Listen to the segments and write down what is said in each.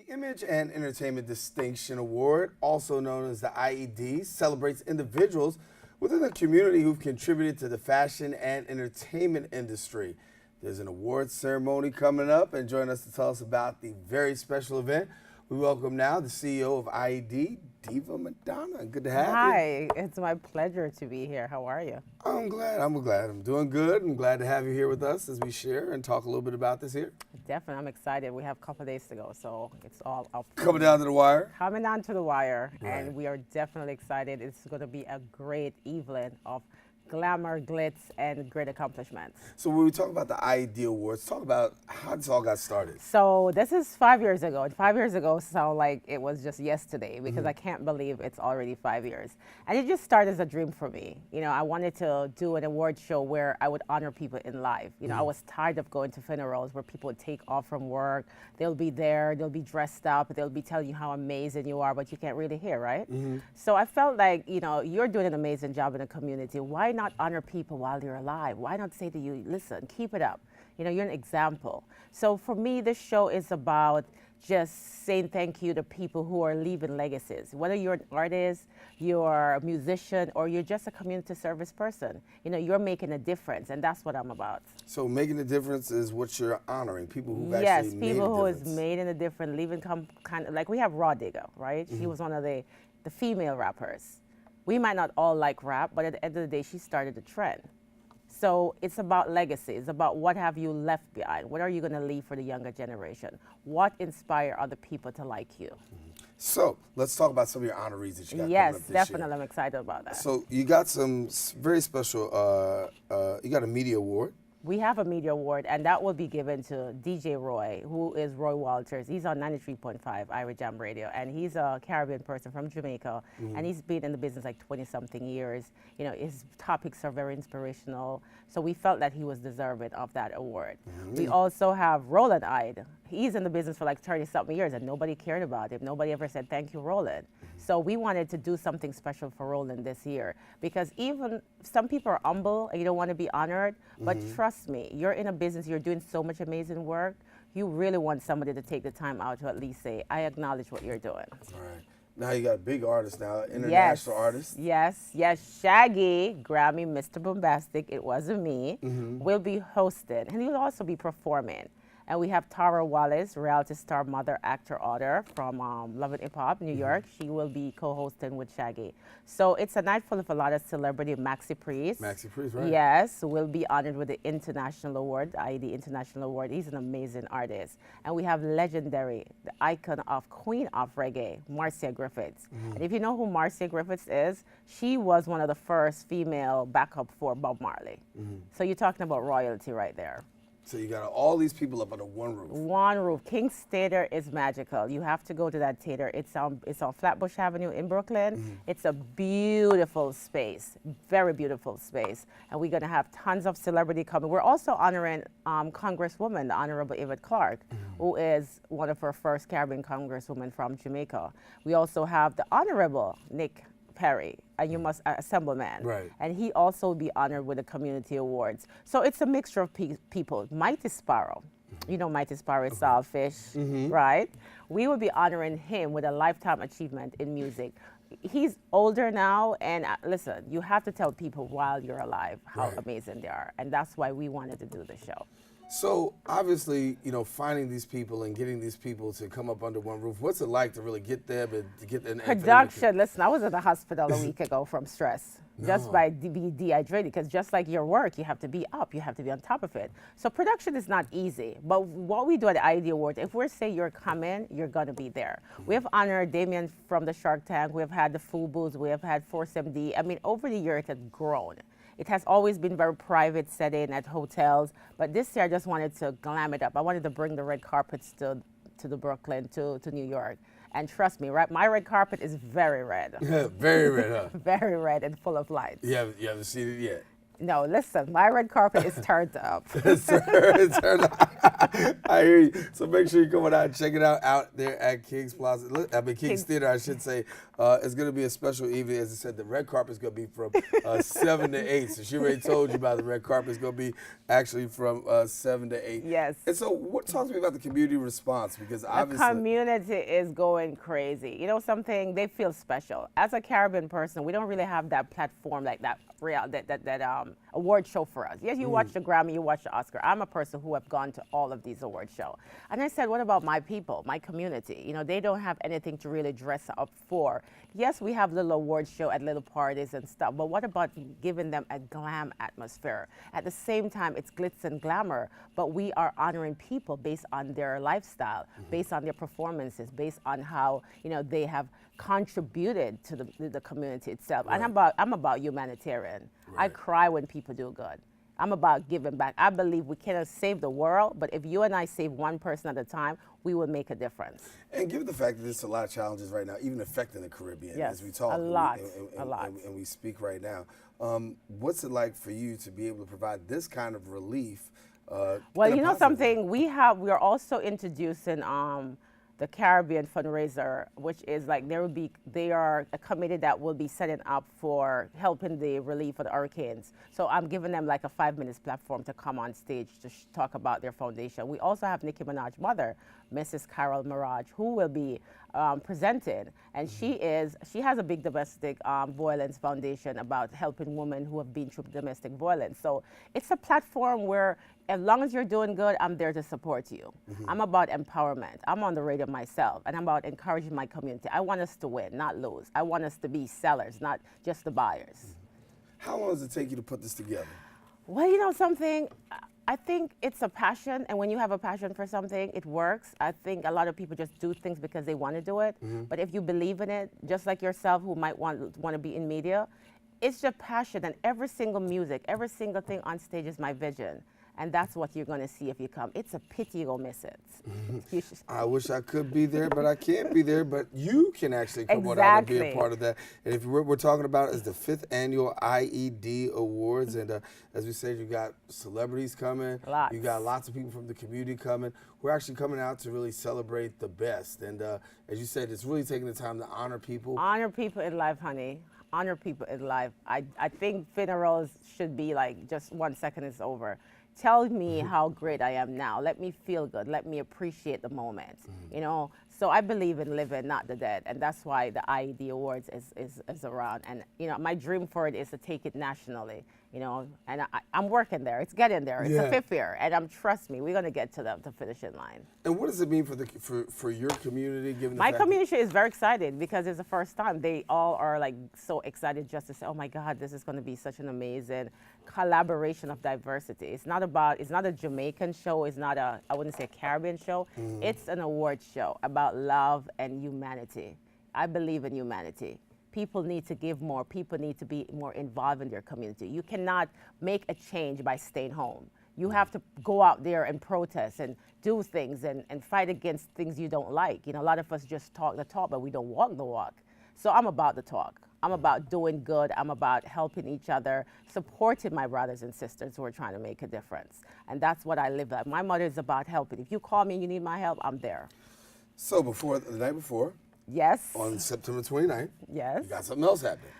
The Image and Entertainment Distinction Award, also known as the IED, celebrates individuals within the community who've contributed to the fashion and entertainment industry. There's an awards ceremony coming up, and joining us to tell us about the very special event, we welcome now the CEO of IED, Diva Madonna. Good to have you. Hi, it's my pleasure to be here. How are you? I'm glad. I'm doing good. I'm glad to have you here with us as we share and talk a little bit about this here. Definitely, I'm excited. We have a couple of days to go, so it's all up. Coming down to the wire. Coming down to the wire, Right. and we are definitely excited. It's going to be a great evening of glamour, glitz, and great accomplishments. So when we talk about the IED Awards, talk about how this all got started. So this is 5 years ago. And 5 years ago sound like it was just yesterday because I can't believe it's already 5 years. And it just started as a dream for me. You know, I wanted to do an award show where I would honor people in life. You know, I was tired of going to funerals where people would take off from work. They'll be there, they'll be dressed up, they'll be telling you how amazing you are, but you can't really hear, right? So I felt like, you know, you're doing an amazing job in the community. Why not honor people while you're alive? Why not say to you, listen, keep it up. You know, you're an example. So for me, this show is about just saying thank you to people who are leaving legacies. Whether you're an artist, you're a musician, or you're just a community service person, you know, you're making a difference, and that's what I'm about. So making a difference is what you're honoring, people who've Yes, actually made people a who is difference. made in a different, leaving kind of, like we have Raw Digger, right? She was one of the female rappers. We might not all like rap, but at the end of the day, she started the trend. So it's about legacy. It's about what have you left behind? What are you going to leave for the younger generation? What inspire other people to like you? So let's talk about some of your honorees that you got Yes, coming up this definitely. year. I'm excited about that. So you got some very special, you got a media award. We have a media award, and that will be given to DJ Roy, who is Roy Walters. He's on 93.5 Ira Jam Radio, and he's a Caribbean person from Jamaica, and he's been in the business like 20-something years. You know, his topics are very inspirational, so we felt that he was deserving of that award. We also have Roland Ide. He's in the business for like 30-something years, and nobody cared about him. Nobody ever said, thank you, Roland. So we wanted to do something special for Roland this year, because even some people are humble and you don't want to be honored, but trust me, you're in a business, you're doing so much amazing work, you really want somebody to take the time out to at least say, I acknowledge what you're doing. All right. Now you got a big artist now, international artist. Yes, Shaggy, Grammy, Mr. Bombastic, it wasn't me, will be hosting, and he'll also be performing. And we have Tara Wallace, reality star, mother, actor, author from Love and Hip Hop, New York. She will be co-hosting with Shaggy. So it's a night full of a lot of celebrity. Maxi Priest. Maxi Priest, right? Yes, will be honored with the International Award, IED International Award. He's an amazing artist. And we have legendary, the icon of Queen of Reggae, Marcia Griffiths. And if you know who Marcia Griffiths is, she was one of the first female backup for Bob Marley. So you're talking about royalty right there. So you got all these people up under one roof. One roof. King's Theater is magical. You have to go to that theater. It's on Flatbush Avenue in Brooklyn. It's a beautiful space, very beautiful space. And we're going to have tons of celebrity coming. We're also honoring Congresswoman, the Honorable Yvette Clarke, who is one of our first Caribbean Congresswomen from Jamaica. We also have the Honorable Nick Perry, and you must Assemblyman. Right. And he also will be honored with the community awards. So it's a mixture of people. Mighty Sparrow, you know Mighty Sparrow is Saltfish, right? We will be honoring him with a lifetime achievement in music. He's older now, and listen, you have to tell people while you're alive how amazing they are, and that's why we wanted to do the show. So obviously, you know, finding these people and getting these people to come up under one roof, what's it like to really get them and to get them? Production, listen, I was in the hospital a week ago from stress. Just by being dehydrated, because just like your work, you have to be up, you have to be on top of it. So production is not easy, but what we do at the IED Awards, if we say you're coming, you're gonna be there. We have honored Damien from the Shark Tank, we have had the Fubu's, we have had Force MD. I mean, over the year it has grown. It has always been very private setting at hotels, but this year I just wanted to glam it up. I wanted to bring the red carpets to the Brooklyn, to New York. And trust me, right? My red carpet is very red. Very red, huh? Very red and full of lights. You haven't seen it yet. No, listen, my red carpet is turned up. I hear you. So make sure you're coming out and check it out there at King's Plaza. King's Theater, I should say. It's going to be a special evening. As I said, the red carpet is going to be from 7 to 8. So she already told you about the red carpet. It's going to be actually from 7 to 8. Yes. And so talk to me about the community response, because obviously the community is going crazy. You know something? They feel special. As a Caribbean person, we don't really have that platform like that award show for us. Yes, you watch the Grammy, you watch the Oscar. I'm a person who have gone to all of these award shows. And I said, what about my people, my community? You know, they don't have anything to really dress up for. Yes, we have little award show at little parties and stuff, but what about giving them a glam atmosphere? At the same time, it's glitz and glamour, but we are honoring people based on their lifestyle, based on their performances, based on how, you know, they have contributed to the community itself. Right. And I'm about humanitarian. Right. I cry when people do good. I'm about giving back. I believe we cannot save the world, but if you and I save one person at a time, we will make a difference. And given the fact that there's a lot of challenges right now, even affecting the Caribbean, Yes, as we talk, a lot. and we speak right now, what's it like for you to be able to provide this kind of relief? Well, you know something, we are also introducing the Caribbean fundraiser, which is like they are a committee that will be setting up for helping the relief of the hurricanes. So I'm giving them like a 5 minutes platform to come on stage to talk about their foundation. We also have Nicki Minaj's mother, Mrs. Carol Mirage, who will be presented, and she has a big domestic violence foundation about helping women who have been through domestic violence. So it's a platform where, as long as you're doing good, I'm there to support you. I'm about empowerment. I'm on the radio myself, and I'm about encouraging my community. I want us to win, not lose. I want us to be sellers, not just the buyers. How long does it take you to put this together? Well, you know something? I think it's a passion, and when you have a passion for something, it works. I think a lot of people just do things because they want to do it. But if you believe in it, just like yourself who might want to be in media, it's your passion, and every single music, every single thing on stage is my vision. And that's what you're going to see if you come. It's a pity you go miss it. I wish I could be there, but I can't be there. But you can actually come on out and be a part of that. And if we're talking about is the 5th annual IED Awards. And as we said, you got celebrities coming. Lots. You got lots of people from the community coming. We're actually coming out to really celebrate the best. And as you said, it's really taking the time to honor people. Honor people in life, honey. Honor people in life. I think funerals should be like just 1 second is over. Tell me how great I am now. Let me feel good. Let me appreciate the moment. You know, so I believe in living, not the dead, and that's why the IED Awards is around. And you know, my dream for it is to take it nationally. You know, and I'm working there. It's getting there. It's the 5th year, and trust me, we're gonna get to the finishing line. And what does it mean for your community? Given the My fact community is very excited because it's the first time. They all are like so excited just to say, oh my God, this is going to be such an amazing collaboration of diversity. It's not a Jamaican show. It's not I wouldn't say a Caribbean show. It's an award show about love and humanity. I believe in humanity. People need to give more. People need to be more involved in their community. You cannot make a change by staying home. You have to go out there and protest and do things and fight against things you don't like. You know, a lot of us just talk the talk, but we don't walk the walk. So I'm about the talk. I'm about doing good. I'm about helping each other, supporting my brothers and sisters who are trying to make a difference. And that's what I live by. My mother is about helping. If you call me and you need my help, I'm there. So the night before, yes, on September 29th, yes, you got something else happening.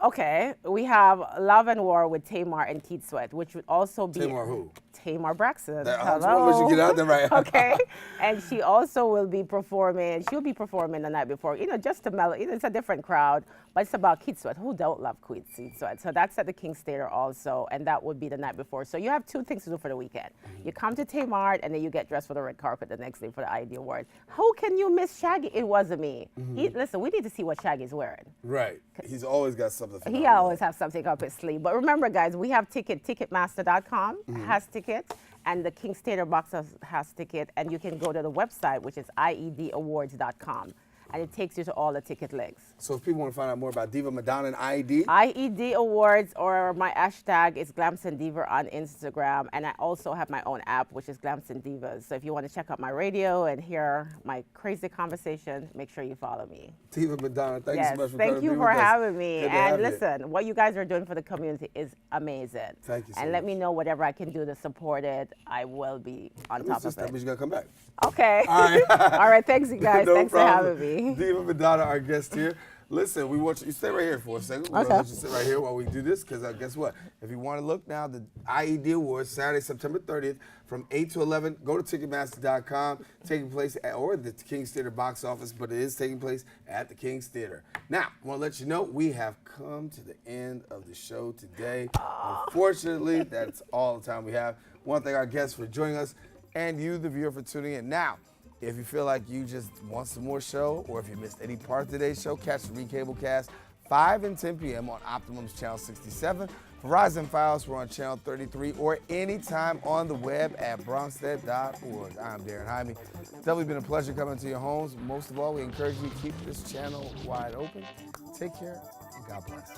Okay, we have Love and War with Tamar and Keith Sweat, which would also be... Tamar who? Tamar Braxton. Hello. I should get out there right. Okay, and she also will be performing. She'll be performing the night before. You know, just to mellow. You know, it's a different crowd, but it's about Keith Sweat. Who don't love Keith Sweat? So that's at the King's Theater also, and that would be the night before. So you have 2 things to do for the weekend. You come to Tamar, and then you get dressed for the red carpet the next day for the IED Awards. How can you miss Shaggy? It wasn't me. Listen, we need to see what Shaggy's wearing. Right. He's always got something. He always has something up his sleeve. But remember, guys, we have Ticketmaster.com has ticket, and the King's Theater box has ticket, and you can go to the website, which is IEDAwards.com. and it takes you to all the ticket links. So if people want to find out more about Diva Madonna and IED, IED Awards, or my hashtag is Glamson Diva on Instagram, and I also have my own app, which is Glamson Divas. So if you want to check out my radio and hear my crazy conversation, make sure you follow me. Diva Madonna, thank you so much for thank coming you to be for with us. having me. Good to And have you. listen, what you guys are doing for the community is amazing. Thank you so And let much. me know whatever I can do to support it. I will be on top of That means it. you gotta come back. Okay. All right. All right. Thanks, you guys. No Thanks problem. for having me. Diva Madonna, our guest here. Listen, we want you stay right here for a second. We're gonna let you sit right here while we do this, because guess what? If you want to look now, the IED Awards, Saturday, September 30th, from 8 to 11, go to Ticketmaster.com, taking place or the King's Theater box office, but it is taking place at the King's Theater. Now, I want to let you know we have come to the end of the show today. Unfortunately, that's all the time we have. I want to thank our guests for joining us, and you, the viewer, for tuning in. Now, if you feel like you just want some more show, or if you missed any part of today's show, catch the recablecast 5 and 10 p.m. on Optimum's Channel 67. Verizon Files, we're on Channel 33, or anytime on the web at bronxnet.org. I'm Daren Jaime. Definitely been a pleasure coming to your homes. Most of all, we encourage you to keep this channel wide open. Take care, and God bless.